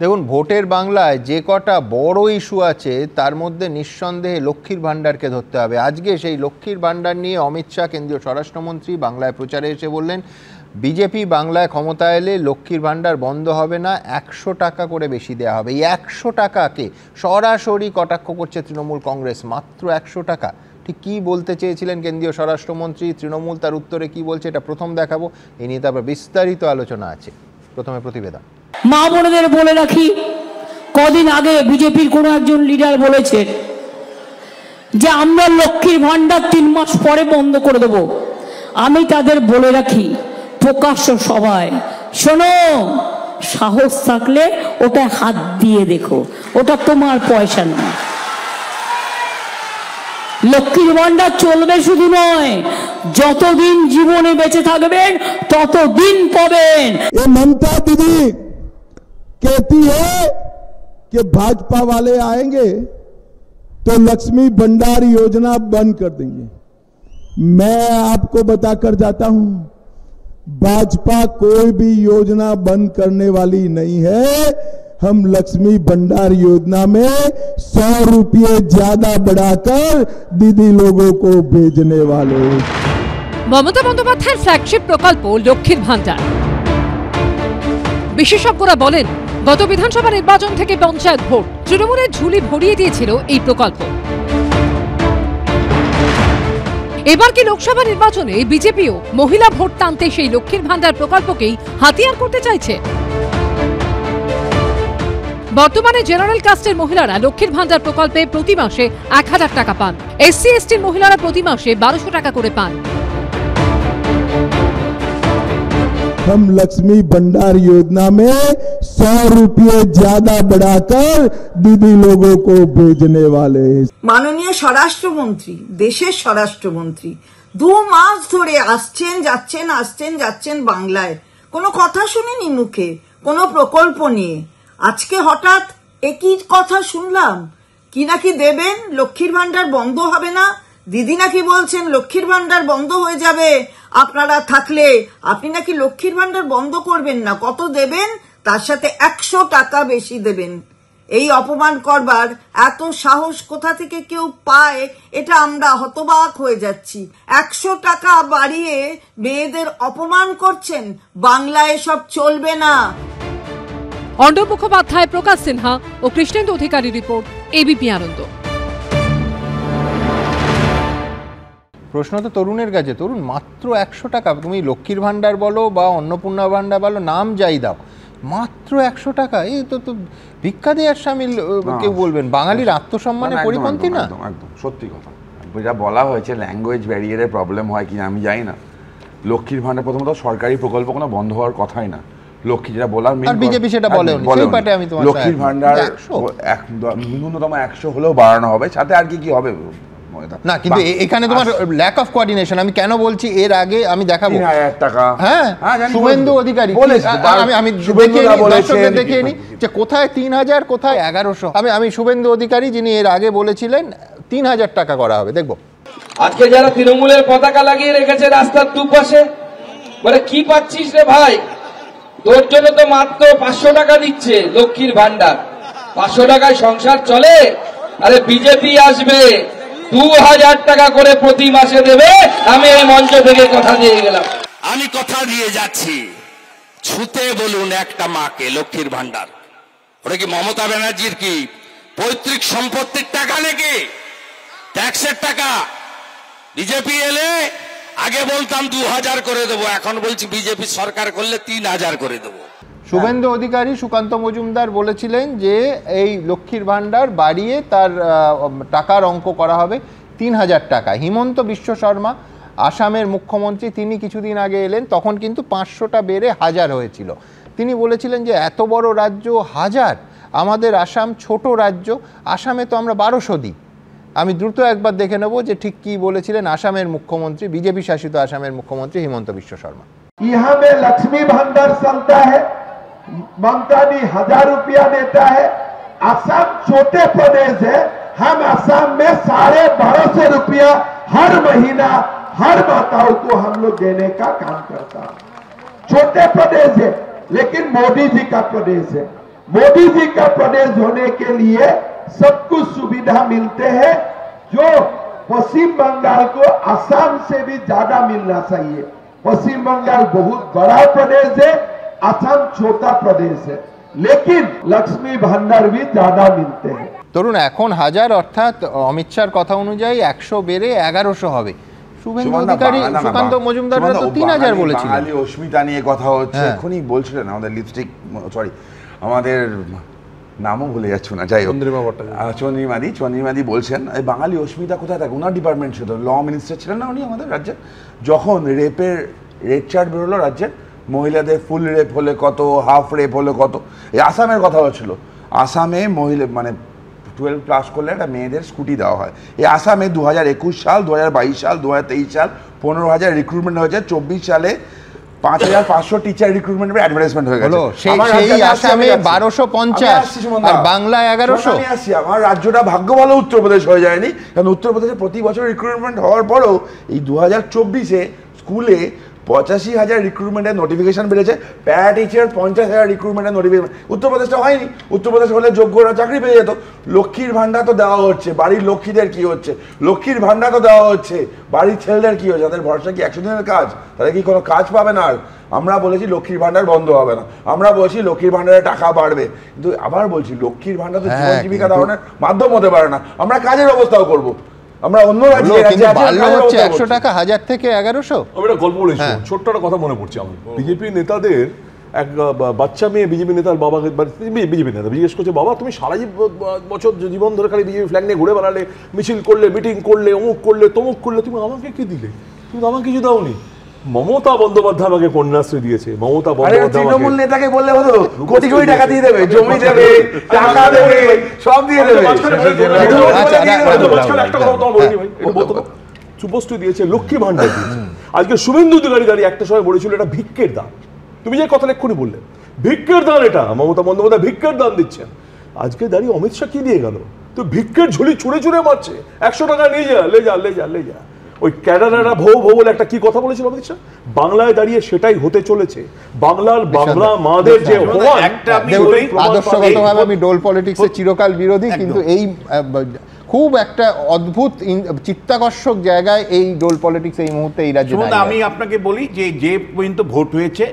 দেখুন, ভোটের বাংলায় যে কটা বড় ইস্যু আছে তার মধ্যে নিঃসন্দেহে লক্ষ্মীর ভাণ্ডারকে ধরতে হবে। আজকে সেই লক্ষ্মীর ভাণ্ডার নিয়ে অমিত শাহ, কেন্দ্রীয় স্বরাষ্ট্রমন্ত্রী, বাংলায় প্রচারে এসে বললেন বিজেপি বাংলায় ক্ষমতা এলে লক্ষ্মীর ভাণ্ডার বন্ধ হবে না, 100 টাকা করে বেশি দেওয়া হবে। এই 100 টাকাকে সরাসরি কটাক্ষ করছে তৃণমূল কংগ্রেস। মাত্র 100 টাকা, ঠিক কী বলতে চেয়েছিলেন কেন্দ্রীয় স্বরাষ্ট্রমন্ত্রী, তৃণমূল তার উত্তরে কি বলছে, এটা প্রথম দেখাবো। এ নিয়ে তারপর বিস্তারিত আলোচনা আছে। প্রথমে প্রতিবেদন। মা বোনেদের বলে রাখি, কদিন আগে বিজেপির কোনো একজন লিডার বলেছে যে আমরা লক্ষ্মীর ভাণ্ডার 3 মাস পরে বন্ধ করে দেব। আমি তাদের বলে রাখি প্রকাশ্য সভায়, শোনো, সাহস থাকলে ওটা হাত দিয়ে দেখো, ওটা তোমার পয়সা নয়। লক্ষ্মীর ভাণ্ডার চলবে শুধু নয়, যতদিন জীবনে বেঁচে থাকবেন ততদিন পাবেন। ममता दीदी कहती है कि भाजपा वाले आएंगे तो लक्ष्मी भंडार योजना बंद कर देंगे। मैं आपको बताकर जाता हूं, भाजपा कोई भी योजना बंद करने वाली नहीं है। हम लक्ष्मी भंडार योजना में 100 रुपये ज्यादा बढ़ाकर दीदी लोगों को भेजने वाले। মমতা বন্দ্যোপাধ্যায়ের ফ্ল্যাগশিপ প্রকল্প লক্ষ্মীর ভাণ্ডার। বিশেষজ্ঞরা বলেন, গত বিধানসভা নির্বাচন থেকে পঞ্চায়েত ভোট তৃণমূলের ঝুলি ভরিয়ে দিয়েছিল এই প্রকল্প। এবার কি লোকসভা নির্বাচনে বিজেপিও মহিলা ভোট টানতে সেই লক্ষ্মীর ভাণ্ডার প্রকল্পকেই হাতিয়ার করতে চাইছে? বর্তমানে জেনারেল কাস্টের মহিলারা লক্ষ্মীর ভাণ্ডার প্রকল্পে প্রতি মাসে 1000 টাকা পান। এসসি এসটির মহিলারা প্রতি মাসে 1200 টাকা করে পান। हम लक्ष्मी भंडार योजना में 100 रुपये ज्यादा बढ़ाकर दीदी लोगों को भेजने वाले। माननीय স্বরাষ্ট্রমন্ত্রী, দেশের স্বরাষ্ট্রমন্ত্রী 2 মাস ধরে আসছেন যাচ্ছেন বাংলায়, কোনো কথা শুনিনি মুখে, কোনো প্রকল্প নিয়ে। আজকে হঠাৎ একই কথা শুনলাম, কি নাকি দেবেন, লক্ষ্মীর ভাণ্ডার বন্ধ হবে না। দিদি নাকি বলছেন লক্ষ্মীর ভাণ্ডার বন্ধ হয়ে যাবে আপনারা থাকলে, আপনি নাকি লক্ষ্মীর ভাণ্ডার বন্ধ করবেন না। কত দেবেন? তার সাথে 100 টাকা বেশি দেবেন। এই অপমান করবার এত সাহস কোথা থেকে কেউ পায়, এটা আমরা হতবাক হয়ে যাচ্ছি। 100 টাকা বাড়িয়ে মেয়েদের অপমান করছেন। বাংলায় সব চলবে না। অর্ণব মুখোপাধ্যায়, প্রকাশ সিনহা ও কৃষ্ণেন্দু অধিকারী রিপোর্ট, এবিপি আনন্দ। প্রশ্ন তো তরুণের কাছে, তরুণ, মাত্র 100 টাকা, তুমি লক্ষ্মীর ভাণ্ডার বলো বা অন্নপূর্ণা ভাণ্ডার বলো, নাম যাই দাও, মাত্র 100 টাকা। এই তো ভিক্ষা দেওয়ার সামিল কেউ বলবেন, বাঙালির আত্মসম্মানের পরিপন্থী না। একদম সত্যি কথা যেটা বলা হয়েছে, ল্যাঙ্গুয়েজ ব্যারিয়ারের প্রবলেম হয় কিনা আমি জানি না। লক্ষ্মীর ভাণ্ডার প্রথমত সরকারি প্রকল্প কোনো বন্ধ হওয়ার কথাই না। লক্ষ্মী যেটা বলার বিজেপি সেটা বলেনি। লক্ষ্মীর ভাণ্ডার ন্যূনতম 100 হলেও বাড়ানো হবে, সাথে আর কি হবে না। কিন্তু এখানে তোমার ল্যাক অফ কোঅর্ডিনেশন। আমি কেন বলছি, এর আগে আমি দেখাবো 3000 টাকা। হ্যাঁ, শুভেন্দু অধিকারী, আমি দেখিয়ে নি যে কোথায় 3000, কোথায় 1100। আমি শুভেন্দু অধিকারী, যিনি এর আগে বলেছিলেন 3000 টাকা করা হবে। দেখবো আজকে যারা তৃণমূলের পতাকা লাগিয়ে রেখেছে রাস্তার দুপাশে, বলে কি পাচ্ছিস রে ভাই, তোর জন্য তো মাত্র 500 টাকা দিচ্ছে লক্ষ্মীর ভাণ্ডার। 500 টাকায় সংসার চলে? আরে বিজেপি আসবে, 2000 টাকা করে প্রতি মাসে দেবে। আমি এই মঞ্চ থেকে কথা দিয়ে গেলাম, আমি কথা দিয়ে যাচ্ছি, ছুতে বলুন একটা মাকে লক্ষ্মীর ভাণ্ডার। ওটা কি মমতা ব্যানার্জির কি পৈতৃক সম্পত্তির টাকা নাকি? ট্যাক্সের টাকা। বিজেপি এলে আগে বলতাম 2000 করে দেবো, এখন বলছি বিজেপি সরকার করলে 3000 করে দেবো। শুভেন্দু অধিকারী, সুকান্ত মজুমদার বলেছিলেন যে এই লক্ষ্মীর ভাণ্ডার বাড়িয়ে তার টাকার অঙ্ক করা হবে 3000 টাকা। হিমন্ত বিশ্ব শর্মা, আসামের মুখ্যমন্ত্রী, তিনি কিছুদিন আগে এলেন, তখন কিন্তু 500টা বেড়ে 1000 হয়েছিল। তিনি বলেছিলেন যে এত বড় রাজ্য 1000, আমাদের আসাম ছোট রাজ্য, আসামে তো আমরা 1200 দিই। আমি দ্রুত একবার দেখে নেব যে ঠিক কি বলেছিলেন আসামের মুখ্যমন্ত্রী, বিজেপি শাসিত আসামের মুখ্যমন্ত্রী হিমন্ত বিশ্ব শর্মা। यहाँ में लक्ष्मी भंडार चलता है, ममता जी 1000 रुपया देता है। असम छोटे प्रदेश है, हम असम में 1250 रुपया हर महीना हर माताओं को हम लोग देने का काम करता है। छोटे प्रदेश है, लेकिन मोदी जी का प्रदेश है। मोदी जी का प्रदेश होने के लिए सब कुछ सुविधा मिलते हैं जो पश्चिम बंगाल को असम से भी ज्यादा मिलना चाहिए। पश्चिम बंगाल बहुत बड़ा प्रदेश है, असम छोटा प्रदेश है, लेकिन लक्ष्मी भंडार भी ज्यादा मिलते हैं। তরুণ এখন 1000 অর্থাৎ অমিত শাহর কথা অনুযায়ী 100 বেড়ে 1100 হবে। শুভেন্দু অধিকারী সুকান্ত মজুমদাররা তো 3000 বলেছিলেন। বাঙালি অস্মিতা নিয়ে কথা হচ্ছে, এখনই বলছিলেন আমাদের লিপস্টিক সরি আমাদের নামও ভুলে যাচ্ছ না, যাই হোক চন্দ্রিমাদি বলছেন এই বাঙালি অস্মিতা কোথায় থাকে, ওনার ডিপার্টমেন্ট ছিল, ল মিনিস্টার ছিলেন না উনি আমাদের রাজ্যে, যখন রেপের রেড চার্ট বেরোলো রাজ্যের, মহিলাদের ফুল রেপ হলে কত, হাফ রেপ হলে কত, এই আসামের কথা হচ্ছিল, আসামে মহিলা মানে 12 ক্লাস করলে একটা মেয়েদের স্কুটি দেওয়া হয়। এই আসামে 2021 সাল, 2022 সাল, 2023 সাল 15,000 রিক্রুটমেন্ট হয়েছে, 24 সালে 5,500 টিচার রিক্রুটমেন্টের অ্যাডভার্টাইজমেন্ট হয়ে গেছে। সেই আসামে 1250 আর বাংলা 1100। আমার রাজ্যটা ভাগ্য ভালো উত্তরপ্রদেশ হয়ে যায়নি, কারণ উত্তরপ্রদেশে প্রতি বছর রিক্রুটমেন্ট হওয়ার পরেও এই 2024-এ স্কুলে 85,000 রিক্রুটমেন্টের নোটিফিকেশন বেড়েছে, প্যারা টিচার 50,000 রিক্রুটমেন্টের নোটিফিকেশন। উত্তরপ্রদেশটা হয়নি, উত্তরপ্রদেশ হলে যোগ্যরা চাকরি পেয়ে যেত। লক্ষ্মীর ভান্ডার তো দেওয়া হচ্ছে, বাড়ির লক্ষ্মীদের কি হচ্ছে, লক্ষ্মীর ভান্ডার তো দেওয়া হচ্ছে, বাড়ির ছেলেদের কি হচ্ছে, তাদের ভরসা কি 100 দিনের কাজ, তাদের কি কোনো কাজ পাবে না? আর আমরা বলেছি লক্ষ্মীর ভান্ডার বন্ধ হবে না, আমরা বলছি লক্ষ্মীর ভান্ডারে টাকা বাড়বে, কিন্তু আবার বলছি লক্ষ্মীর ভান্ডার তো জীবন জীবিকা ধারণের মাধ্যম হতে পারে না, আমরা কাজের ব্যবস্থাও করবো। আমরা অন্য রাজ্যে হচ্ছে 100 টাকা 1000 থেকে 1100। আমি একটা গল্প বলেছি, ছোট্ট একটা কথা মনে পড়ছে আমার। বিজেপি নেতাদের এক বাচ্চা মেয়ে বিজেপি নেতার বাবাকে, বিজেপি নেতা জিজ্ঞেস করছে, বাবা তুমি সারা বছর জীবন ধরে খালি বিজেপি ফ্ল্যাগ নিয়ে ঘুরে বেড়ালে, মিছিল করলে, মিটিং করলে, অমুক করলে, তমুক করলে, তুমি আমাকে কি দিলে? তুমি আমাকে কিছু দাওনি। মমতা বন্দ্যোপাধ্যায় আমাকে কন্যাশ্রী দিয়েছে। মমতা বন্দ্যোপাধ্যায় তৃণমূল নেতাকে বললে হতো কোটি কোটি টাকা দিয়ে দেবে, জমি দেবে, টাকা দেবে, সব দিয়ে দেবে। একটা কথা তোমার বলিনি ভাই, এটা বলতো শুভশ্রী দিয়েছে, লক্ষ্মী ভান্ডার দিয়েছে। আজকে শুভেন্দু অধিকারী দাঁড়িয়ে একটা সময় বলেছিল এটা ভিক্ষের দান। তুমি যে কথা এক্ষুনি বললে ভিক্ষের দান, এটা মমতা বন্দ্যোপাধ্যায় ভিক্ষের দান দিচ্ছেন। আজকে দাঁড়িয়ে অমিত শাহ কি দিয়ে গেল? তো ভিক্ষের ঝুলি ছুঁড়ে ছুঁড়ে মারছে, 100 টাকা নিয়ে যা, লে যা লে যা লে যা। ওই ক্যাডাররা ভৌ ভৌ বলে একটা কি কথা বলেছিল অমিত শাহ, বাংলায় দাঁড়িয়ে সেটাই হতে চলেছে। বাংলার বাংলা মাদের যে একটা আদর্শগতভাবে আমি ডোল পলিটিক্সের চিরকাল বিরোধী, কিন্তু এই খুব একটা অদ্ভুত চিত্তাকর্ষক জায়গায় এই ডোল পলিটিক্স এই মুহূর্তে এই রাজ্যে। আমি আপনাকে বলি যে পর্যন্ত ভোট হয়েছে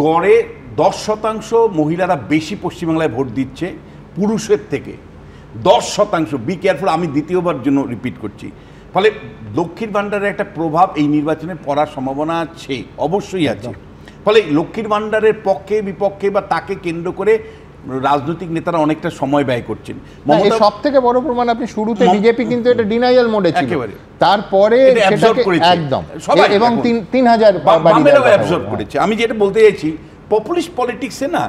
গড়ে 10% মহিলারা বেশি পশ্চিমবাংলায় ভোট দিচ্ছে পুরুষের থেকে, 10%। বি কেয়ারফুল, আমি দ্বিতীয়বার জন্য রিপিট করছি। ফলে লক্ষ্মীর ভাণ্ডারের একটা প্রভাব এই নির্বাচনে পড়ার সম্ভাবনা আছে, অবশ্যই আছে। ফলে লক্ষ্মীর ভাণ্ডারের পক্ষে বিপক্ষে বা তাকে কেন্দ্র করে রাজনৈতিক নেতারা অনেকটা সময় ব্যয় করছেন। সব থেকে বড় প্রমাণ আপনি শুরুতে বিজেপি কিন্তু এটা ডিনায়াল মোডে ছিল, তারপরে সেটাকে একদম এবং 3000 অ্যাবজর্ব করেছে। আমি যেটা বলতে চাইছি, পপুলিস্ট পলিটিক্সে না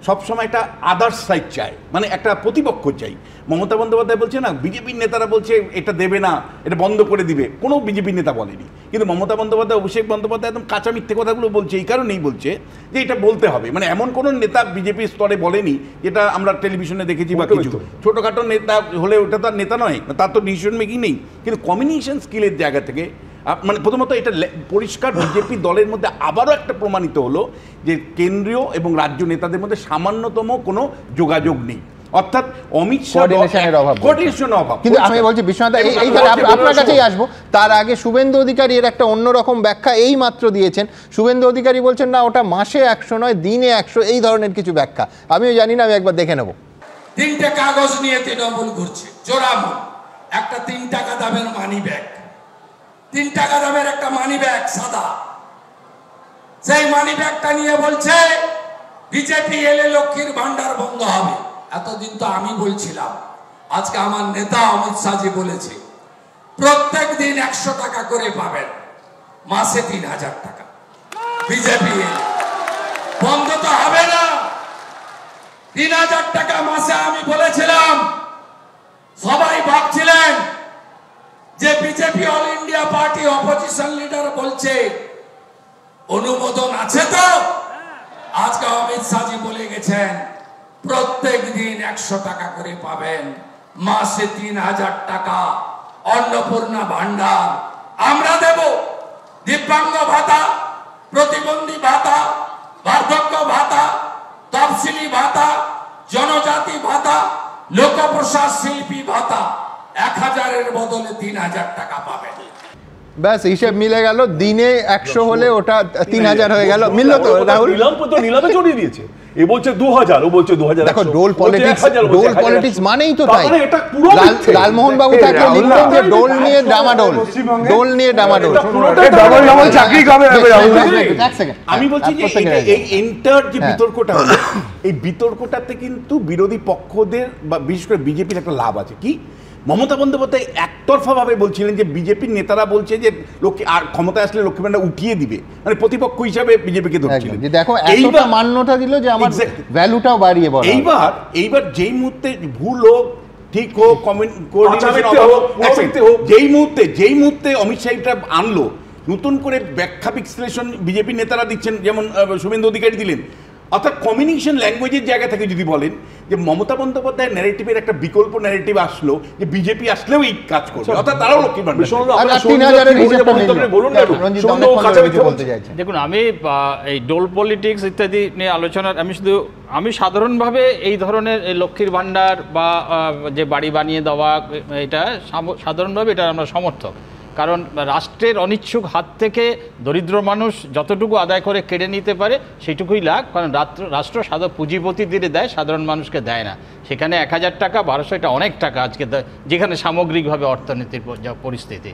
সবসময় একটা আদার্স সাইড চাই, মানে একটা প্রতিপক্ষ চাই। মমতা বন্দ্যোপাধ্যায় বলছে না, বিজেপির নেতারা বলছে এটা দেবে না, এটা বন্ধ করে দিবে, কোনো বিজেপির নেতা বলেনি। কিন্তু মমতা বন্দ্যোপাধ্যায়, অভিষেক বন্দ্যোপাধ্যায় একদম কাঁচা মিথ্যে কথাগুলো বলছে, এই কারণেই বলছে যে এটা বলতে হবে। মানে এমন কোনো নেতা বিজেপির স্তরে বলেনি, যেটা আমরা টেলিভিশনে দেখেছি বা কিছু ছোটোখাটো নেতা হলে ওটা তার নেতা নয়, তার তো ডিসিশন মেকিং নেই। কিন্তু কমিউনিকেশন স্কিলের জায়গা থেকে মানে প্রথমত এটা পরিষ্কার বিজেপি দলের মধ্যে আবারও একটা প্রমাণিত হলো যে কেন্দ্রীয় এবং রাজ্য নেতাদের মধ্যে সামান্যতম কোনো যোগাযোগ নেই, অর্থাৎ অমিত শাহ কোঅর্ডিনেশনের অভাব। কিন্তু আমি বলছি বিশ্বনাথ, আপনার কাছেই আসবো, তার আগে শুভেন্দু অধিকারী এর একটা অন্যরকম ব্যাখ্যা এই মাত্র দিয়েছেন। শুভেন্দু অধিকারী বলছেন না, ওটা মাসে 100 নয়, দিনে 100, এই ধরনের কিছু ব্যাখ্যা। আমিও জানি না, আমি একবার দেখে নেব। 3টে কাগজ নিয়ে তৃণমূল ঘুরছে জোরামুল। একটা 3 টাকা দামের মানি ব্যাগ, 3 টাকা দামের একটা মানি ব্যাগ সাদা, সেই মানি ব্যাগটা নিয়ে বলছে বিজেপি এলে লক্ষ্মীর ভান্ডার বন্ধ হবে। এতদিন তো আমি বলছিলাম, আজকে আমার নেতা অমিত শাহজি বলেছে প্রত্যেক দিন 100 টাকা করে পাবেন, মাসে 3000 টাকা। বিজেপি এলে বন্ধ তো হবে না। 3000 টাকা মাসে আমি বলেছিলাম, সবাই ভাবছিলেন যে BJP all India party opposition leader বলছে অনুমোদন আছে তো। আজকে অমিত শাহজি বলে গেছেন প্রত্যেক দিন 100 টাকা করে পাবেন, মাসে 3000 টাকা। অন্নপূর্ণা ভান্ডার আমরা দেব, দিব্যাঙ্গ ভাতা, প্রতিবন্ধী ভাতা, বার্ধক্য ভাতা, তফসিলি ভাতা, জাতি ভাতা, লোকপ্রসাদ শিল্পী ভাতা 1000-এর বদলে 3000 টাকা পাবেন। ব্যাস হিসেব মিলে গেল, দিনে 100 হলে ওটা 3000 হয়ে গেল। মিলল তো রাহুল? নিলামে চড়িয়ে দিয়েছে, এ বলছে 2000, ও বলছে 2000। দেখো ডোল পলিটিক্স মানেই তো তাই। লালমোহন বাবু থাকলে লিখবেন যে ডোল নিয়ে ডামাডোল, ডোল নিয়ে ডামাডোল। আমি বলছি যে এই এন্টার যে বিতর্কটা হলো, এই বিতর্কটাতে কিন্তু বিরোধী পক্ষদের বা বিশেষ করে বিজেপির একটা লাভ আছে। কি, মমতা বন্দ্যোপাধ্যায় একতরফা ভাবে বলছিলেন যে বিজেপির নেতারা বলছে যে আর ক্ষমতায় আসলে লক্ষ্মী ভান্ডার উঠিয়ে দিবে, মানে প্রতিপক্ষ হিসাবে বিজেপিকে ধরছিলেন। দেখো এইবার মান্যতা দিল যে আমার ভ্যালুটাও বাড়িয়ে বলা। এইবার যেই মুহূর্তে ভুল হোক ঠিক হোক যেই মুহূর্তে অমিত শাহ এটা আনলো, নতুন করে ব্যাখ্যা বিশ্লেষণ বিজেপি নেতারা দিচ্ছেন, যেমন শুভেন্দু অধিকারী দিলেন। অর্থাৎ কমিউনিকেশন ল্যাঙ্গুয়েজের জায়গা থেকে যদি বলেন যে মমতা বন্দ্যোপাধ্যায়ের ন্যারেটিভের একটা বিকল্প ন্যারেটিভ আসলো যে বিজেপি আসলেও এই কাজ করবে, অর্থাৎ তারাও লক্ষ্মী ভান্ডার। দেখুন, আমি এই ডোল পলিটিক্স ইত্যাদি নিয়ে আলোচনার আমি সাধারণভাবে এই ধরনের লক্ষ্মীর ভান্ডার বা যে বাড়ি বানিয়ে দেওয়া, এটা সাধারণভাবে এটা আমরা সমর্থক। কারণ রাষ্ট্রের অনিচ্ছুক হাত থেকে দরিদ্র মানুষ যতটুকু আদায় করে কেড়ে নিতে পারে সেইটুকুই লাভ। কারণ রাষ্ট্র পুঁজিপতিদের দেয়, সাধারণ মানুষকে দেয় না। সেখানে 1000 টাকা 1200 এটা অনেক টাকা আজকে, যেখানে সামগ্রিকভাবে অর্থনীতির যা পরিস্থিতি।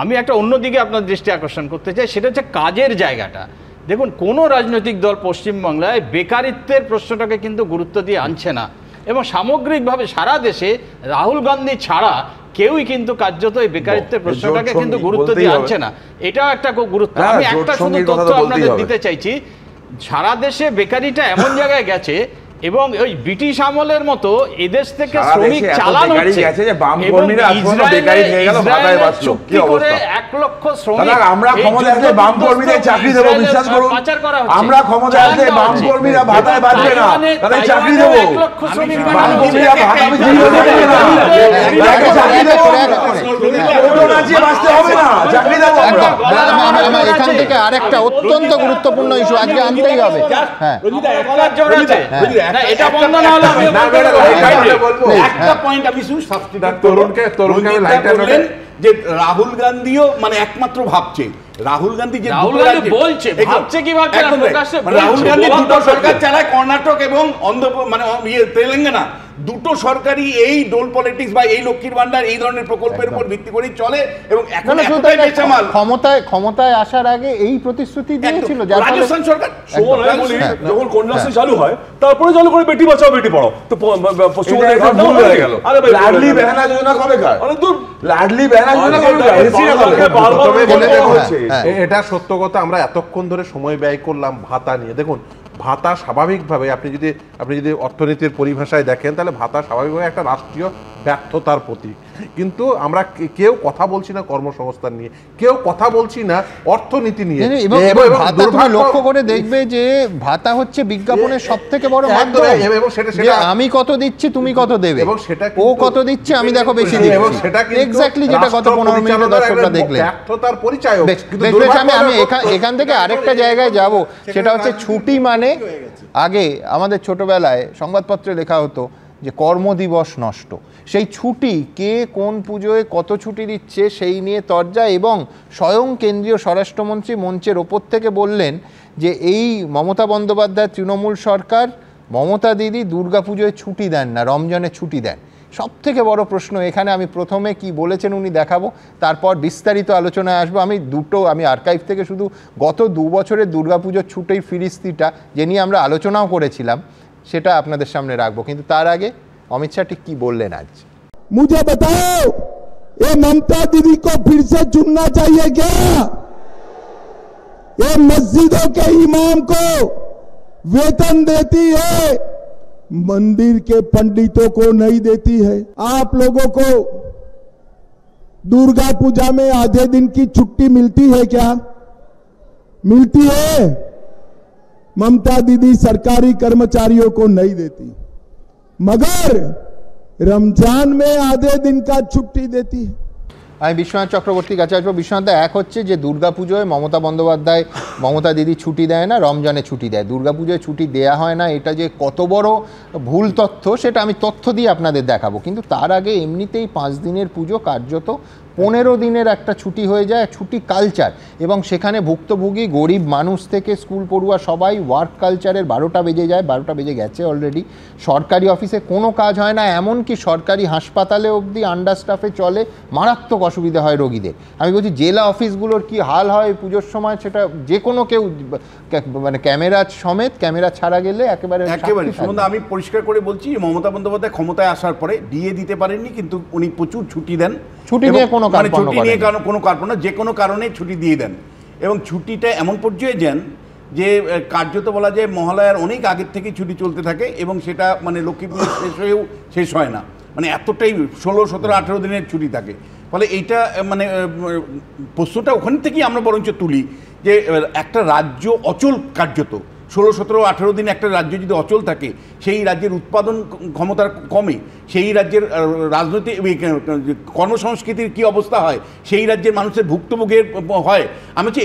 আমি একটা অন্যদিকে আপনার দৃষ্টি আকর্ষণ করতে চাই, সেটা হচ্ছে কাজের জায়গাটা। দেখুন, কোনো রাজনৈতিক দল পশ্চিমবাংলায় বেকারিত্বের প্রশ্নটাকে কিন্তু গুরুত্ব দিয়ে আনছে না, এবং সামগ্রিকভাবে সারা দেশে রাহুল গান্ধী ছাড়া কেউই কিন্তু কার্যত এই বেকারিত্বের প্রশ্নটাকে কিন্তু গুরুত্ব দিয়ে আনছে না। এটাও একটা খুব গুরুত্ব। আমি একটা শুধু তথ্য আপনাদের দিতে চাইছি, সারা দেশে বেকারিটা এমন জায়গায় গেছে এবং ওই ব্রিটিশ আমলের মতো এদেশ থেকে শ্রমিক চালানো হচ্ছে, চুক্তি করে 1 লক্ষ শ্রমিক, আমরা ক্ষমতায় আসলে বাম কর্মীদের চাকরি দেবো, বিশ্বাস করুন। আমরা ক্ষমতায় আসলে বাম কর্মীরা ভাতায় বাঁচবে না, তাদের চাকরি দেবো। বাম কর্মীরা ভাতা এখান থেকে আরেকটা অত্যন্ত গুরুত্বপূর্ণ ইস্যু আজকে আনতেই হবে। হ্যাঁ, এটা বন্ধ না হলে একটা পয়েন্ট আমি শুধু বললেন যে রাহুল গান্ধীও মানে একমাত্র ভাবছে, রাহুল গান্ধী যে বলছে ভাবছে কি ভাবছে, রাহুল গান্ধী দুটো সরকার চালায়, কর্ণাটক এবং অন্ধ্র তেলেঙ্গানা, দুটো সরকারই এই ডোল পলিটিক্স বা এই লক্ষ্মীর ভান্ডার এই ধরনের প্রকল্পের উপর ভিত্তি করে চলে। এবং এখন ক্ষমতায় আসার আগে এই প্রতিশ্রুতি দিয়েছিল রাজস্থান সরকার। যখন কন্যাশ্রী চালু হয় তারপরে চালু করে বেটি বাঁচাও বেটি পড়াও, তো লাডলি বেহানা যোজনা কবে কার? লাডলি বেহানা যোজনা কবে কার? এটা সত্য কথা। আমরা এতক্ষণ ধরে সময় ব্যয় করলাম ভাতা নিয়ে। দেখুন, ভাতা স্বাভাবিকভাবে আপনি যদি অর্থনীতির পরিভাষায় দেখেন, তাহলে ভাতা স্বাভাবিকভাবে একটা রাষ্ট্রীয় ব্যর্থতার প্রতীক। কিন্তু আমরা কেউ কথা বলছি না কর্মসংস্থান নিয়ে, কেউ কথা বলছি না অর্থনীতি নিয়ে। লক্ষ্য করে দেখবে যে ভাতা হচ্ছে বিজ্ঞাপনের সব থেকে বড় মাধ্যম, এবং সেটা আমি কত দিচ্ছি তুমি কত দেবে, এবং সেটা ও কত দিচ্ছে আমি দেখো বেশি দিচ্ছি, এবং সেটা এক্স্যাক্টলি যেটা গত 15 মিনিটে দর্শকরা দেখলেন ব্যর্থতার পরিচয়। আমি এখান থেকে আরেকটা জায়গায় যাব, সেটা হচ্ছে ছুটি। মানে আগে আমাদের ছোটবেলায় সংবাদপত্রে লেখা হতো যে কর্মদিবস নষ্ট, সেই ছুটি কে কোন পুজোয় কত ছুটি দিচ্ছে সেই নিয়ে তরজা। এবং স্বয়ং কেন্দ্রীয় স্বরাষ্ট্রমন্ত্রী মঞ্চের ওপর থেকে বললেন যে এই মমতা বন্দ্যোপাধ্যায় তৃণমূল সরকার, মমতা দিদি দুর্গাপুজোয় ছুটি দেন না, রমজানে ছুটি দেন। সব থেকে বড় প্রশ্ন এখানে, আমি প্রথমে কি বলেছেন উনি দেখাবো, তারপর বিস্তারিত আলোচনায় আসবো। আমি আর্কাইভ থেকে শুধু গত 2 বছরের দুর্গাপুজোর ছুটির ফিরিস্তিটা যে নিয়ে আমরা আলোচনাও করেছিলাম সেটা আপনাদের সামনে রাখবো। কিন্তু তার আগে অমিত শাহ ঠিক কি বললেন আজ। मुझे बताओ, ये ममता दीदी को फिर से चुनना चाहिए क्या? ये मस्जिदों के इमाम को वेतन देती है, मंदिर के पंडितों को नहीं देती है। आप लोगों को दुर्गा पूजा में आधे दिन की छुट्टी मिलती है क्या? मिलती है? ममता दीदी सरकारी कर्मचारियों को नहीं देती, मगर रमजान में आधे दिन का छुट्टी देती है। আমি বিশ্বনাথ চক্রবর্তীর কাছে আসবো। বিশ্বনাথ, এক হচ্ছে যে দুর্গাপুজোয় মমতা বন্দ্যোপাধ্যায়, মমতা দিদি ছুটি দেয় না, রমজানে ছুটি দেয়, দুর্গাপুজোয় ছুটি দেয়া হয় না, এটা যে কত বড় ভুল তথ্য সেটা আমি তথ্য দিয়ে আপনাদের দেখাবো। কিন্তু তার আগে এমনিতেই 5 দিনের পুজো কার্যত 15 দিনের একটা ছুটি হয়ে যায়, ছুটি কালচার, এবং সেখানে ভুক্তভোগী গরিব মানুষ থেকে স্কুল পড়ুয়া সবাই ওয়ার্ক কালচারের 12টা বেজে যায়, 12টা বেজে গেছে অলরেডি। সরকারি অফিসে কোনো কাজ হয় না, এমনকি সরকারি হাসপাতালে অবধি আন্ডারস্টাফে চলে, মারাত্মক অসুবিধা হয় রোগীদের। আমি বলছি জেলা অফিসগুলোর কি হাল হয় পুজোর সময়, সেটা যে কোনো কেউ মানে ক্যামেরা সমেত, ক্যামেরা ছাড়া গেলে একেবারে সুমনদা, আমি পরিষ্কার করে বলছি, মমতা বন্দ্যোপাধ্যায় ক্ষমতায় আসার পরে ডিএ দিতে পারেননি, কিন্তু উনি প্রচুর ছুটি দেন, ছুটি নিয়ে কোনো কারণ, যে কোনো কারণে ছুটি দিয়ে দেন, এবং ছুটিটা এমন পর্যায়ে যান যে কার্যত বলা যায় মহালয়ার অনেক আগের থেকে ছুটি চলতে থাকে, এবং সেটা মানে লক্ষ্মী পুজো শেষ হয়েও শেষ হয় না, মানে এতটাই 16, 17, 18 দিনের ছুটি থাকে। ফলে এইটা মানে প্রশ্নটা ওখান থেকেই আমরা বরঞ্চ তুলি যে একটা রাজ্য অচল, কার্যত 16, 17, 18 দিন একটা রাজ্য যদি অচল থাকে, সেই রাজ্যের উৎপাদন ক্ষমতা কমে, সেই রাজ্যের রাজনৈতিক কর্মসংস্কৃতির কি অবস্থা হয়, সেই রাজ্যের মানুষের ভুক্তভোগের হয়। আমি বলছি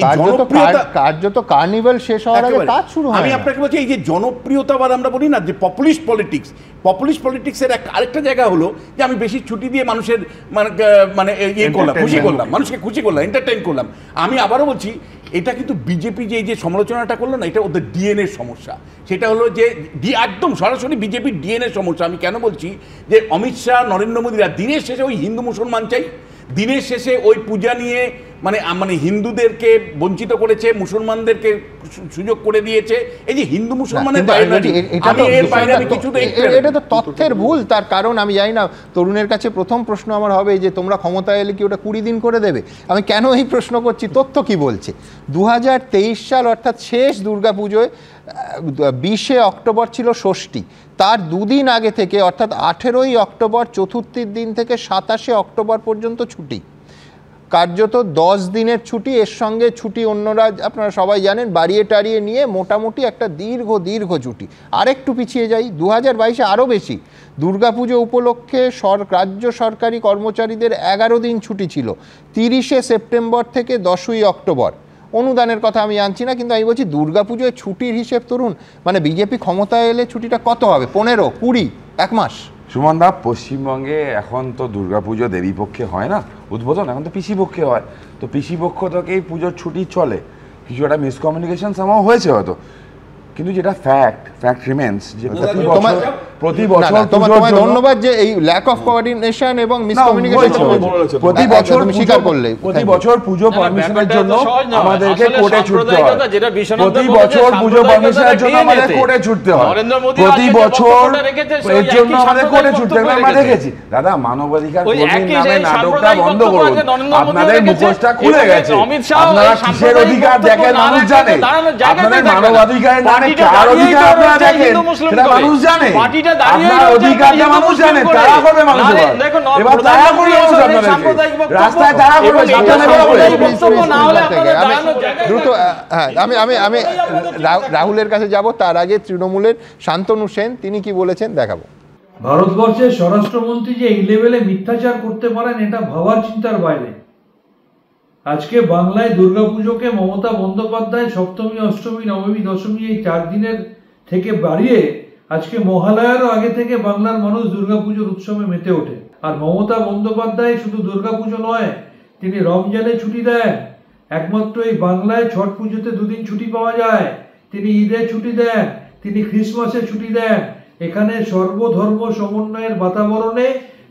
কার্যত কার্নিভাল শেষ হওয়ার আগে কাজ শুরু হয়। আমি আপনাকে বলছি এই যে জনপ্রিয়তাবাদ আমরা বলি না, যে পপুলিস্ট পলিটিক্সের আরেকটা জায়গা হলো যে আমি বেশি ছুটি দিয়ে মানুষের মানে ইয়ে করলাম, খুশি করলাম, মানুষকে খুশি করলাম, এন্টারটেইন করলাম। আমি আবারও বলছি, এটা কিন্তু বিজেপি যে এই যে সমালোচনাটা করলো না, এটা ওদের ডিএনএর সমস্যা। সেটা হলো যে একদম সরাসরি বিজেপির ডিএনএর সমস্যা। আমি কেন বলছি যে অমিত শাহ, নরেন্দ্র মোদীরা দিনের শেষে ওই হিন্দু মুসলমান চাই, দিনের শেষে ওই পূজা নিয়ে মানে হিন্দুদেরকে বঞ্চিত করেছে, মুসলমানদেরকে সুযোগ করে দিয়েছে। এই যে হিন্দু মুসলমানের এটা তো তথ্যের ভুল। তার কারণ আমি জানি না, তরুণের কাছে প্রথম প্রশ্ন আমার হবে যে তোমরা ক্ষমতায় এলে কি ওটা 20 দিন করে দেবে? আমি কেন এই প্রশ্ন করছি, তথ্য কি বলছে। 2023 সাল অর্থাৎ শেষ দুর্গাপুজোয় 20 অক্টোবর ছিল ষষ্ঠী, তার 2 দিন আগে থেকে অর্থাৎ 18ই অক্টোবর চতুর্থীর দিন থেকে 27শে অক্টোবর পর্যন্ত ছুটি, কার্যত 10 দিনের ছুটি। এর সঙ্গে ছুটি অন্যরা আপনারা সবাই জানেন বাড়িয়ে টাড়িয়ে নিয়ে মোটামুটি একটা দীর্ঘ ছুটি। আরেকটু পিছিয়ে যাই, 2022-এ আরও বেশি, দুর্গাপুজো উপলক্ষে রাজ্য সরকারি কর্মচারীদের 11 দিন ছুটি ছিল, 30শে সেপ্টেম্বর থেকে 10ই অক্টোবর। অনুদানের কথা আমি জানছি না, কিন্তু আমি বলছি দুর্গাপুজোয় ছুটির হিসেব তরুণ, মানে বিজেপি ক্ষমতায় এলে ছুটিটা কত হবে? 15, 20, 1 মাস। সুমনদা, পশ্চিমবঙ্গে এখন তো দুর্গাপুজো দেবীপক্ষে হয় না উদ্বোধন, এখন তো পিসিপক্ষে হয়। তো পিসিপক্ষ থেকেই পুজোর ছুটি চলে, কিছু একটা মিসকমিউনিকেশন সামাও হয়েছে হয়তো, কিন্তু যেটা ফ্যাক্ট রিমেন্স যে প্রতি বছর তোমায় ধন্যবাদ যে এই ল্যাক অফ কোঅর্ডিনেশন এবং মিসকমিউনিকেশন প্রতি বছর পুজো পারমিশনের জন্য আমাদেরকে কোর্টে ছুটতে হয়, প্রতি বছর পুজো পারমিশনের জন্য আমাদের কোর্টে ছুটতে হয়, প্রতি বছর এর জন্য আমাদের কোর্টে ছুটতে হয়। আমরা দেখেছি দাদা, মানবাধিকার কর্মীর নামে নাটকটা বন্ধ করুন, আপনাদের মুখোশটা খুলে গেছে, আপনারা কিসের অধিকার দেখেন মানুষ জানে, আপনাদের মানবাধিকারের নামে কার অধিকার আপনারা দেখেন সেটা মানুষ জানে, আপনার অধিকারটা মানুষ জানে, তারা করবে মানুষ। এবার তারা করবে মানুষ, আপনাদেরকে রাস্তায় তারা করবে। দ্রুত আমি রাহুলের কাছে যাব, তার আগে তৃণমূলের শান্তনু সেন তিনি কি বলেছেন দেখাবো। ভারতবর্ষের স্বরাষ্ট্রমন্ত্রী যে এই লেভেলে মিথ্যাচার করতে পারেন, এটা ভাবার চিন্তার বাইরে। আজকে বাংলায় দুর্গাপুজোকে মমতা বন্দ্যোপাধ্যায় সপ্তমী, অষ্টমী, নবমী, দশমী এই 4 দিনের থেকে বাড়িয়ে আজকে মহালয়ারও আগে থেকে বাংলার মানুষ দুর্গাপুজোর উৎসবে মেতে ওঠে। আর মমতা বন্দ্যোপাধ্যায় শুধু দুর্গাপুজো নয়, তিনি রমজানে ছুটি দেন। একমাত্র এই বাংলায় ছট পুজোতে 2 দিন ছুটি পাওয়া যায়, তিনি ঈদে ছুটি দেন, তিনি খ্রিসমাসে ছুটি দেন। এখানে সর্বধর্ম সমন্বয়ের বাতাবরণে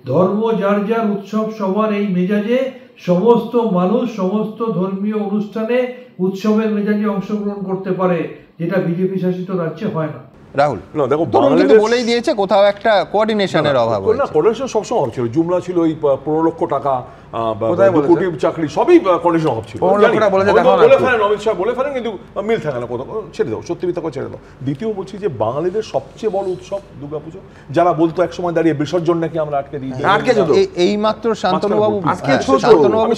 ধর্ম যার যার উৎসব সবার এই মেজাজে সমস্ত মানুষ সমস্ত ধর্মীয় অনুষ্ঠানে উৎসবের মেজাজে অংশগ্রহণ করতে পারে, যেটা বিজেপি শাসিত রাজ্যে হয় না। রাহুল, তরুণ কিন্তু বলেই দিয়েছে কোথাও একটা কোঅর্ডিনেশনের অভাব হয়েছে। না, কোঅর্ডিনেশন সবসময় অভাব ছিল। জুমলা ছিল ওই 15 লক্ষ টাকা, 2 কোটি চাকরি, সবই কোঅর্ডিনেশন অভাব ছিল। বলে ফেলেন অমিত শাহ, বলে ফেলেন, কিন্তু মিল থাকে না কোথাও। ছেড়ে দাও, সত্যি মিথ্যা করে ছেড়ে দাও। দ্বিতীয় বলছি যে বাঙালিদের সবচেয়ে বড় উৎসব দুর্গাপুজো। যারা বলতো একসময় দাঁড়িয়ে বিসর্জন নাকি আমরা আটকে দিই, এই মাত্র শান্তনুবাবু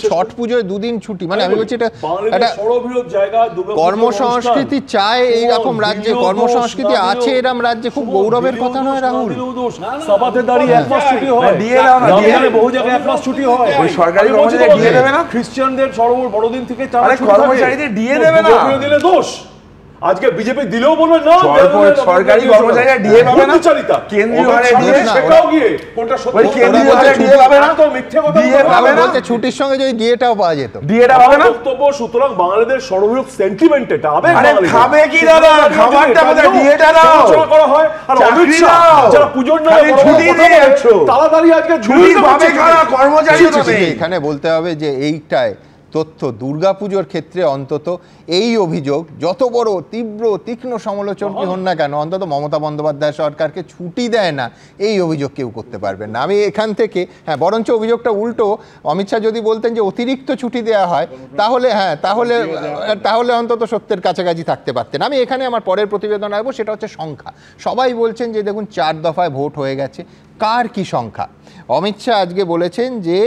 ছট পুজোয় 2 দিন ছুটি, মানে আমি বলছি এটা একটা সর্ববৃহৎ জায়গা। কর্মসংস্কৃতি চায় এইরকম রাজ্যে, কর্মসংস্কৃতি আছে আছে এরম রাজ্যে খুব গৌরবের কথা নয় রাহুল? সভাতে দাঁড়িয়ে এক মাস ছুটি হয়, বহু জায়গায় এক মাস ছুটি হয়, সরকারি কর্মচারীদের দিয়ে দেবে না? খ্রিস্টানদের বড়দিন থেকে কর্মচারীদের দিয়ে দেবে না, দিলে দোষ। আজকে বিজেপি দিলেও বলবে না, সরকারি কর্মচারীরা ডিএ পাবে না, কেন্দ্রীয় হারে ডিএ সেটাও গিয়ে কোনটা সত্যি, কেন্দ্রীয় হারে ডিএ পাবে না, তো মিথ্যে কথা পাবে না। ছুটির সঙ্গে যদি ডিএটাও পাওয়া যেত, ডিএটা পাবে না বক্তব্য। সুতরাং বাঙালিদের সর্ববৃহৎ সেন্টিমেন্ট এটা, আবেগ বাঙালি খাবে কি দাদা, খাবারটা কোথায় ডিএটা দাও আলোচনা করা হয়। আর অমিত শাহ যারা পূজোর নামে ছুটি দিয়েছো, তাড়াতাড়ি আজকে ছুটি পাবে কারা? কর্মচারী। এখানে বলতে হবে যে এইটায় তথ্য দুর্গাপুজোর ক্ষেত্রে অন্তত এই অভিযোগ যত বড় তীব্র তীক্ষ্ণ সমালোচকই হন না কেন, অন্তত মমতা বন্দ্যোপাধ্যায় সরকারকে ছুটি দেয় না এই অভিযোগ কেউ করতে পারবেন না। আমি এখান থেকে বরঞ্চ অভিযোগটা উল্টো, অমিত শাহ যদি বলতেন যে অতিরিক্ত ছুটি দেওয়া হয় তাহলে তাহলে অন্তত সত্যের কাছাকাছি থাকতে পারতেন। আমি এখানে আমার পরের প্রতিবেদন আসবো, সেটা হচ্ছে সংখ্যা। সবাই বলছেন যে দেখুন 4 দফায় ভোট হয়ে গেছে, কার কি সংখ্যা? অমিত শাহ আজকে বলেছেন যে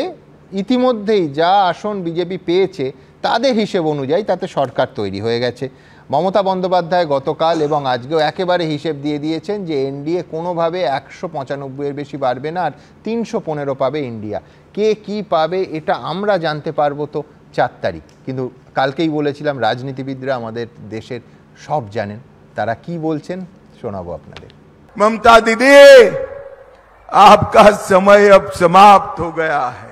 ইতিমধ্যেই যা আসন বিজেপি পেয়েছে তাদের হিসেব অনুযায়ী তাতে সরকার তৈরি হয়ে গেছে। মমতা বন্দ্যোপাধ্যায় গতকাল এবং আজকেও একেবারে হিসেব দিয়ে দিয়েছেন যে এনডিএ কোনোভাবে 195-এর বেশি বাড়বে না, আর 315 পাবে ইন্ডিয়া। কে কি পাবে এটা আমরা জানতে পারবো তো 4 তারিখ। কিন্তু কালকেই বলেছিলাম রাজনীতিবিদরা আমাদের দেশের সব জানেন, তারা কি বলছেন শোনাবো আপনাদের। ममता दीदी, आपका समय अब समाप्त हो गया है।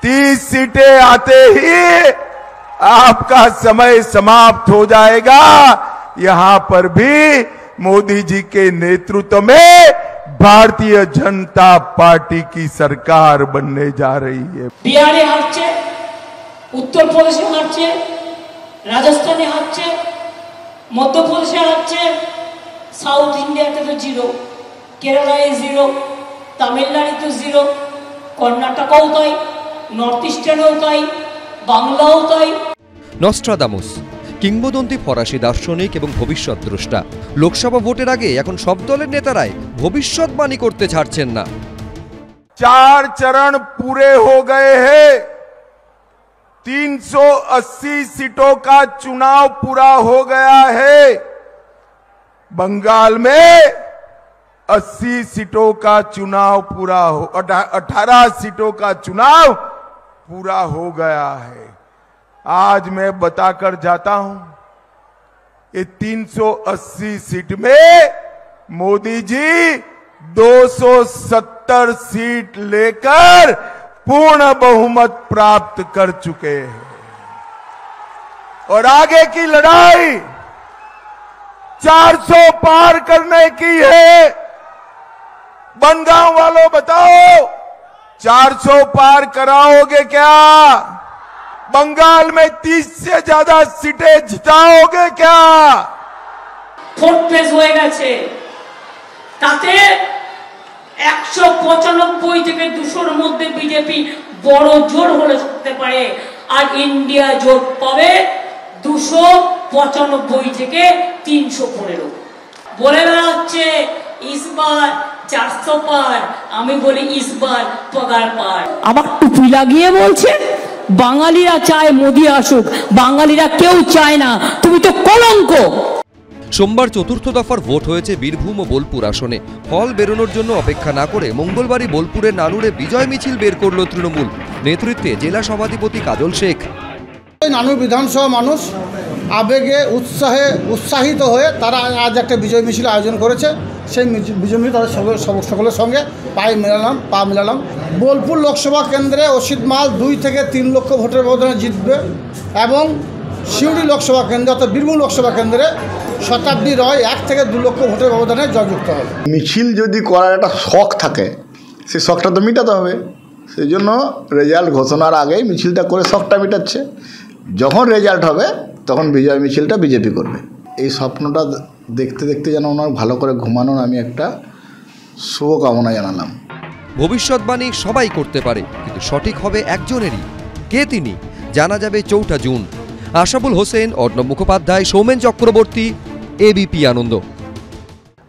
30 सीटें आते ही आपका समय समाप्त हो जाएगा। यहां पर भी मोदी जी के नेतृत्व में भारतीय जनता पार्टी की सरकार बनने जा रही है। बिहारे हारছে, उत्तर प्रदेशে हारছে, राजस्थाने हारছে, मध्य प्रदेशে हारছে, साउथ इंडियाতে তো জিরো, কেরালায় জিরো, তামিলনাড়ুতে জিরো, কর্ণাটকও তাই, নর্থ ইস্টার্নেও তাই, বাংলাও তাই। নস্ট্রাদামুস কিংবদন্তি ফরাসি দার্শনিক এবং ভবিষ্যৎদ্রষ্টা। লোকসভা ভোটের আগে এখন সব দলের নেতারাই ভবিষ্যৎবাণী করতে ছাড়ছেন না। 4 चरण पूरे हो गए हैं। 380 सीटों का चुनाव पूरा हो गया है। बंगाल में 80 सीटों का चुनाव पूरा हो 18 सीटों का चुनाव पूरा हो गया है। आज मैं बताकर जाता हूं, ये 380 सीट में मोदी जी 270 सीट लेकर पूर्ण बहुमत प्राप्त कर चुके हैं। और आगे की लड़ाई 400 पार करने की है। बनगांव वालों बताओ, 400 पार कराओगे क्या? बंगाल में 30 से ज्यादा सीटें जिताओगे क्या? ফোর্টপ্লেস হয়ে গেছে, তাতে 195 থেকে 200-র মধ্যে বিজেপি বড় জোর হলে থাকতে পারে, আর ইন্ডিয়া জোট পাবে 295 থেকে 315। বলে বেড়াচ্ছে ইসবার 400 পার, আমি বলি ইসবার পগার পার। আবার টুপি লাগিয়ে বলছে বাঙালিরা চায় মোদি আসুক, বাঙালিরা কেউ চায় না, তুমি তো কলঙ্ক। সোমবার 4র্থ দফার ভোট হয়েছে বীরভূম ও বোলপুর আসনে। ফল বেরোনোর জন্য অপেক্ষা না করে মঙ্গলবারই বোলপুরের নানুরে বিজয় মিছিল বের করল তৃণমূল নেতৃত্বে জেলা সভাধিপতি কাজল শেখ। নানুর বিধানসভা মানুষ আবেগে উৎসাহিত হয়ে তারা আজ একটা বিজয় মিছিল আয়োজন করেছে। সেই বিজয় মিছিল তাদের সকলের সঙ্গে পা মেলালাম। বোলপুর লোকসভা কেন্দ্রে অসিত মাল 2 থেকে 3 লক্ষ ভোটের ব্যবধানে জিতবে এবং সিউড়ি লোকসভা কেন্দ্রে অর্থাৎ বীরভূম লোকসভা কেন্দ্রে শতাব্দী রয় 1 থেকে 2 লক্ষ ভোটের ব্যবধানে জয়যুক্ত হবে। মিছিল যদি করার একটা শখ থাকে, সেই শখটা তো মেটাতে হবে। সেই জন্য রেজাল্ট ঘোষণার আগেই মিছিলটা করে শখটা মেটাচ্ছে। যখন রেজাল্ট হবে তখন বিজয় মিছিলটা বিজেপি করবে। এই স্বপ্নটা দেখতে দেখতে যেন ওনার ভালো করে ঘুমানোর আমি একটা শুভকামনা জানালাম। ভবিষ্যৎবাণী সবাই করতে পারে, কিন্তু সঠিক হবে একজনেরই। কে তিনি জানা যাবে 4 জুন। আশাবুল হোসেন, অর্ণব মুখোপাধ্যায়, সৌমেন চক্রবর্তী, এবিপি আনন্দ।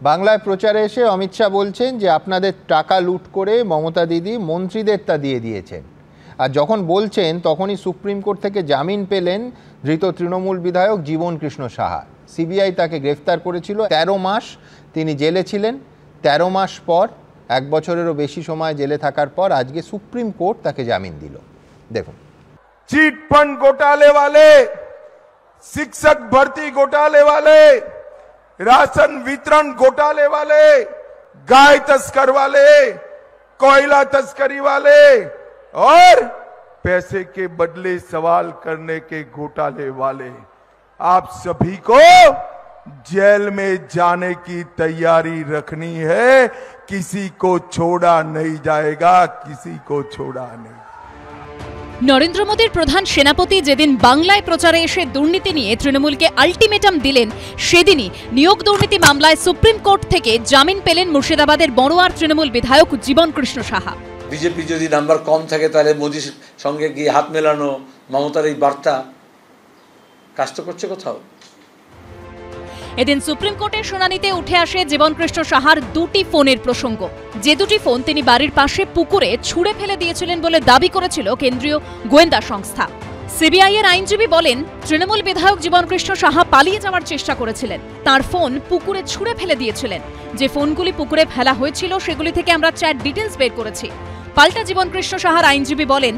বাংলায় প্রচারে এসে অমিত শাহ বলছেন যে আপনাদের টাকা লুট করে মমতা দিদি মন্ত্রীদের তা দিয়ে দিয়েছেন। আর যখন বলছেন তখনই সুপ্রিম কোর্ট থেকে জামিন পেলেন ধৃত তৃণমূল বিধায়ক জীবন কৃষ্ণ সাহা। সিবিআই তাকে গ্রেফতার করেছিল, 13 মাস তিনি জেলে ছিলেন। 13 মাস পর, 1 বছরেরও বেশি সময় জেলে থাকার পর আজকে সুপ্রিম কোর্ট তাকে জামিন দিল। দেখুন, चिट फंड घोटाले वाले, शिक्षक भर्ती घोटाले वाले, राशन वितरण घोटाले वाले, गाय तस्कर वाले, कोयला तस्करी वाले और पैसे के बदले सवाल करने के घोटाले वाले, आप सभी को जेल में जाने की तैयारी रखनी है। किसी को छोड़ा नहीं जाएगा, किसी को छोड़ा नहीं। নরেন্দ্র মোদীর প্রধান সেনাপতি যেদিন বাংলায় প্রচারে এসে দুর্নীতি নিয়ে তৃণমূলকে আলটিমেটাম দিলেন, সেদিনই নিয়োগ দুর্নীতি মামলায় সুপ্রিম কোর্ট থেকে জামিন পেলেন মুর্শিদাবাদের বড়োয়ার তৃণমূল বিধায়ক জীবন কৃষ্ণ সাহা। বিজেপি যদি নাম্বার কম থাকে তাহলে মোদীর সঙ্গে গিয়ে হাত মেলানো, মমতার এই বার্তা কাজ তো করছে কোথাও। এদিন সুপ্রিম কোর্টের শুনানিতে উঠে আসে জীবন কৃষ্ণ সাহার 2টি ফোনের প্রসঙ্গ। যে 2টি ফোন তিনি বাড়ির পাশে পুকুরে ছুঁড়ে ফেলে দিয়েছিলেন বলে দাবি করেছিল কেন্দ্রীয় গোয়েন্দা সংস্থা। সিবিআই এর আইনজীবী বলেন, তৃণমূল বিধায়ক জীবন কৃষ্ণ সাহা পালিয়ে যাওয়ার চেষ্টা করেছিলেন, তার ফোন পুকুরে ছুঁড়ে ফেলে দিয়েছিলেন। যে ফোনগুলি পুকুরে ফেলা হয়েছিল সেগুলি থেকে আমরা চ্যাট ডিটেলস বের করেছি। পাল্টা জীবন কৃষ্ণ সাহার আইনজীবী বলেন,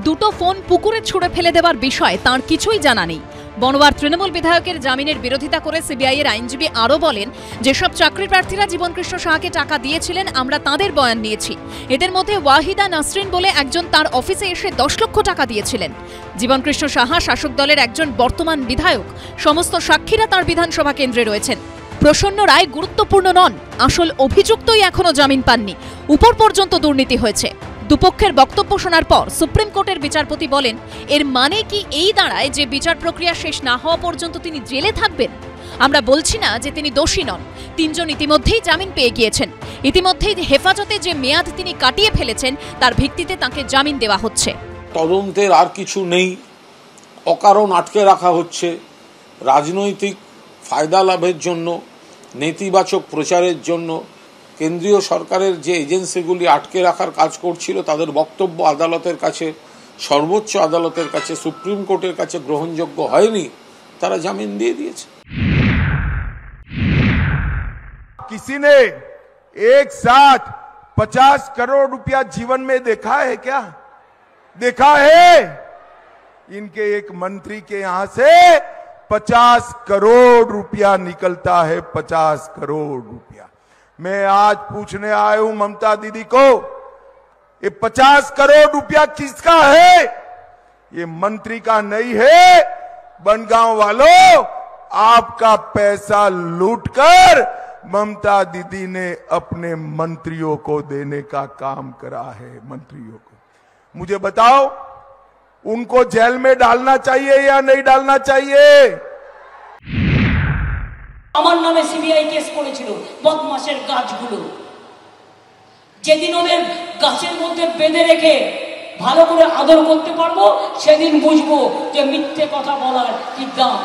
2টো ফোন পুকুরে ছুঁড়ে ফেলে দেওয়ার বিষয়ে তাঁর কিছুই জানা নেই। বনওয়ার তৃণমূল বিধায়কের জামিনের বিরোধিতা করে সিবিআই এর আইনজীবী আরও বলেন, যেসব চাকরি প্রার্থীরা জীবন কৃষ্ণ সাহাকে টাকা দিয়েছিলেন আমরা তাঁদের বয়ান নিয়েছি। এদের মধ্যে ওয়াহিদা নাসরিন বলে একজন তার অফিসে এসে 10 লক্ষ টাকা দিয়েছিলেন। জীবন কৃষ্ণ সাহা শাসক দলের একজন বর্তমান বিধায়ক। সমস্ত সাক্ষীরা তার বিধানসভা কেন্দ্রে রয়েছেন। প্রসন্ন রায় গুরুত্বপূর্ণ নন, আসল অভিযুক্তই এখনো জামিন পাননি। উপর পর্যন্ত দুর্নীতি হয়েছে। দুপক্ষের বক্তব্য শোনার পর সুপ্রিম কোর্টের বিচারপতি বলেন, এর মানে কি এই দাঁড়ায় যে বিচার প্রক্রিয়া শেষ না হওয়া পর্যন্ত তিনি জেলে থাকবেন? আমরা বলছি না যে তিনি দোষী নন। 3 জন ইতিমধ্যেই জামিন পেয়ে গিয়েছেন। ইতিমধ্যেই হেফাজতে যে মেয়াদ তিনি কাটিয়ে ফেলেছেন তার ভিত্তিতে তাকে জামিন দেওয়া হচ্ছে। তদন্তের আর কিছু নেই, অকারণ আটকে রাখা হচ্ছে রাজনৈতিক ফায়দা লাভের জন্য, নেতিবাচক প্রচারের জন্য। কেন্দ্রীয় সরকারের যে এজেন্সিগুলি আটকে রাখার কাজ করছিল তাদের বক্তব্য আদালতের কাছে, সর্বোচ্চ আদালতের কাছে, সুপ্রিম কোর্টের কাছে গ্রহণযোগ্য হয়নি, তারা জামিন দিয়ে দিয়েছে। किसी ने एक साथ 50 करोड़ रुपया जीवन में देखा है क्या? देखा है? इनके एक मंत्री के यहां से 50 करोड़ रुपया निकलता है, 50 करोड़ रुपया। मैं आज पूछने आया हूं ममता दीदी को, ये 50 करोड़ रुपया किसका है? ये मंत्री का नहीं है। बनगांव वालों, आपका पैसा लूटकर ममता दीदी ने अपने मंत्रियों को देने का काम करा है। मंत्रियों को मुझे बताओ, उनको जेल में डालना चाहिए या नहीं डालना चाहिए? আমার নামে সিবিআই কেস করেছিল বদমাশের গাছগুলো। যেদিন ওদের গাছের মধ্যে বেঁধে রেখে ভালো করে আদর করতে পারবো সেদিন বুঝবো যে মিথ্যে কথা বলার কি দাম।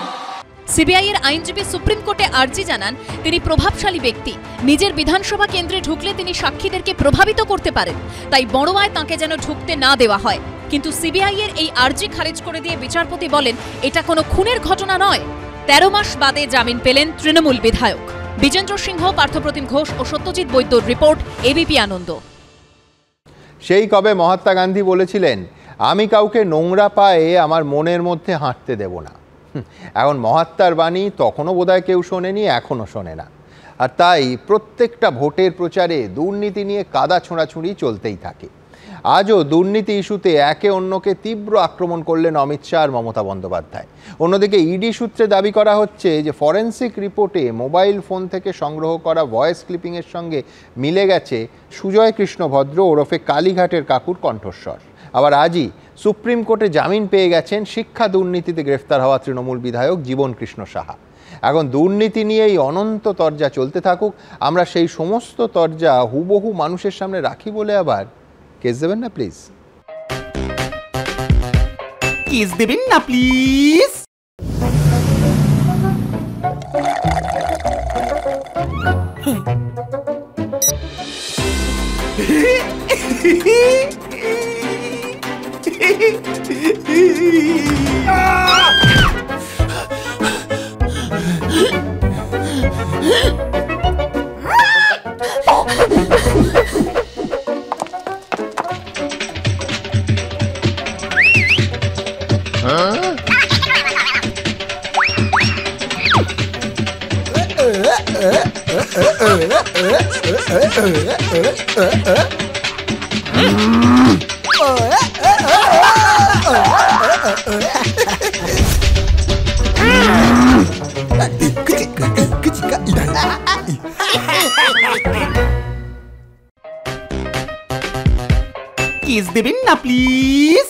সিবিআই এর আইনজীবী সুপ্রিম কোর্টে আর্জি জানান, তিনি প্রভাবশালী ব্যক্তি। নিজের বিধানসভা কেন্দ্রে ঢুকলে তিনি সাক্ষীদেরকে প্রভাবিত করতে পারেন, তাই বড়োয়ায় তাঁকে যেন ঢুকতে না দেওয়া হয়। কিন্তু সিবিআই এর এই আর্জি খারিজ করে দিয়ে বিচারপতি বলেন, এটা কোনো খুনের ঘটনা নয়। 13 মাস বাদে জামিন পেলেন তৃণমূল বিধায়ক। বিজেন্দ্র সিংহ, পার্থপ্রতিম ঘোষ ও সত্যজিৎ বৈদ্যর রিপোর্ট, এবিপি আনন্দ। সেই কবে মহাত্মা গান্ধী বলেছিলেন, আমি কাউকে নোংরা পায়ে আমার মনের মধ্যে হাঁটতে দেব না। এখন মহাত্মার বাণী তখনও বোধহয় কেউ শোনেনি, এখনও শোনে না। আর তাই প্রত্যেকটা ভোটের প্রচারে দুর্নীতি নিয়ে কাদা ছোঁড়াছুঁড়ি চলতেই থাকে। আজও দুর্নীতি ইস্যুতে একে অন্যকে তীব্র আক্রমণ করলেন অমিত শাহ আর মমতা বন্দ্যোপাধ্যায়। অন্যদিকে ইডি সূত্রে দাবি করা হচ্ছে যে ফরেন্সিক রিপোর্টে মোবাইল ফোন থেকে সংগ্রহ করা ভয়েস ক্লিপিংয়ের সঙ্গে মিলে গেছে সুজয় কৃষ্ণ ভদ্র ওরফে কালীঘাটের কাকুর কণ্ঠস্বর। আবার আজই সুপ্রিম কোর্টে জামিন পেয়ে গেছেন শিক্ষা দুর্নীতিতে গ্রেফতার হওয়া তৃণমূল বিধায়ক জীবন কৃষ্ণ সাহা। এখন দুর্নীতি নিয়ে এই অনন্ত তরজা চলতে থাকুক, আমরা সেই সমস্ত তরজা হুবহু মানুষের সামনে রাখি বলে আবার কেস দেবেন না প্লিজ, কেস দেবেন না প্লিজ। কিস দেবেন না প্লিজ?